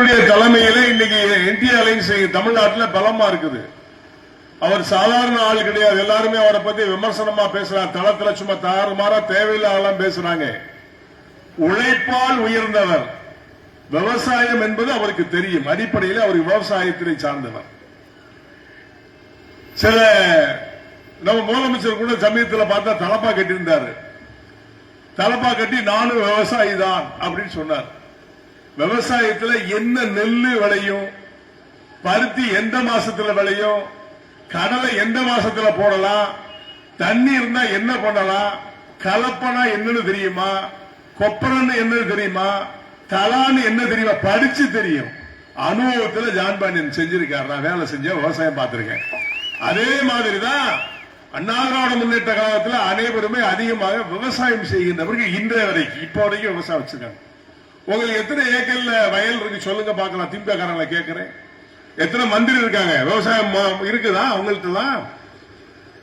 அரவிந்துடைய தலைமையில இன்னைக்கு இந்திய அலைன்ஸ் தமிழ்நாட்டில் பலமா இருக்குது. அவர் சாதாரண ஆள் கிடையாது. எல்லாருமே அவரை பத்தி விமர்சனமா பேசுறாங்க. தளத்துல சும்மா தாறுமாறா தேவையில்லாதெல்லாம் பேசுறாங்க. உழைப்பால் உயர்ந்தவர். விவசாயம் என்பது அவருக்கு தெரியும். அடிப்படையில் அவர் விவசாயத்தினை சார்ந்தவர். சில நம்ம முதலமைச்சர் கூட சமயத்தில் பார்த்தா தலப்பா கட்டியிருந்தாரு. தலப்பா கட்டி நானும் விவசாயி தான் அப்படின்னு சொன்னார். விவசாயத்தில் என்ன நெல்லு விளையும், பருத்தி எந்த மாசத்துல விளையும், கடலை எந்த மாசத்துல போடலாம், தண்ணி இருந்தா என்ன பண்ணலாம், கலப்பனா என்னன்னு தெரியுமா, கொப்பரன்னு என்னன்னு தெரியுமா, தலான்னு என்ன தெரியுமா, படிச்சு தெரியும். அனுபவத்தில் ஜான்பாண்டியன் செஞ்சிருக்காரு. நான் வேலை செஞ்ச விவசாயம் பார்த்திருக்கேன். அதே மாதிரிதான் அண்ணா திராவிட முன்னேற்ற கழகத்தில் அனைவருமே அதிகமாக விவசாயம் செய்கின்றவர்கள் இன்றைய வரைக்கும் இப்ப வரைக்கும் விவசாயம் வச்சிருக்காங்க. உங்களுக்கு எத்தனை ஏக்கர்ல வயல் இருக்கு சொல்லுங்க பார்க்கலாம். திமுக காரங்களை கேட்கிறேன். எத்தனை மந்திரி இருக்காங்க? விவசாயம் இருக்குதா அவங்கள்ட்ட?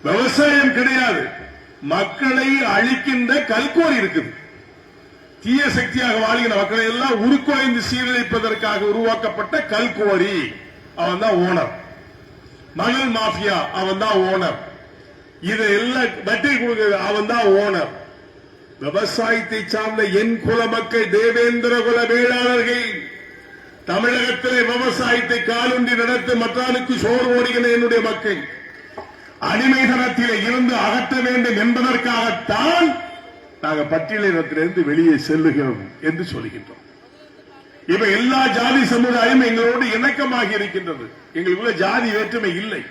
விவசாயம் கிடையாது. மக்களை அழிக்கின்ற கல்கோரி இருக்குது. தீய சக்தியாக வாழ்கிற மக்களை எல்லாம் உருக்குலைந்து சீரழிப்பதற்காக உருவாக்கப்பட்ட கல்குவாரி. அவன் தான் ஓனர். மணல் மாஃபியா அவன் தான் ஓனர். இதெல்லாம் வட்டி கொடுக்கிறது அவன் தான் ஓனர். விவசாயத்தை சார்ந்த என் குல மக்கள், தேவேந்திர குல வேளாளர்கள், தமிழகத்திலே விவசாயத்தை காலுண்டி நடத்த மற்றானுக்கு சோறு ஓடுகிற என்னுடைய மக்கள் அடிமைதனத்திலே இருந்து அகற்ற வேண்டும் என்பதற்காகத்தான் நாங்கள் பட்டியலினத்திலிருந்து வெளியே செல்லுகிறோம் என்று சொல்லுகின்றோம். இப்ப எல்லா ஜாதி சமுதாயம் எங்களோடு இணக்கமாக இருக்கின்றது. எங்களுக்குள்ள ஜாதி வேற்றுமை இல்லை.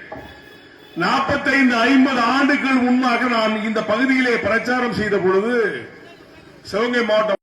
45-50 ஆண்டுகள் முன்பாக நான் இந்த பகுதியிலே பிரச்சாரம் செய்த பொழுது, சிவகங்கை மாவட்ட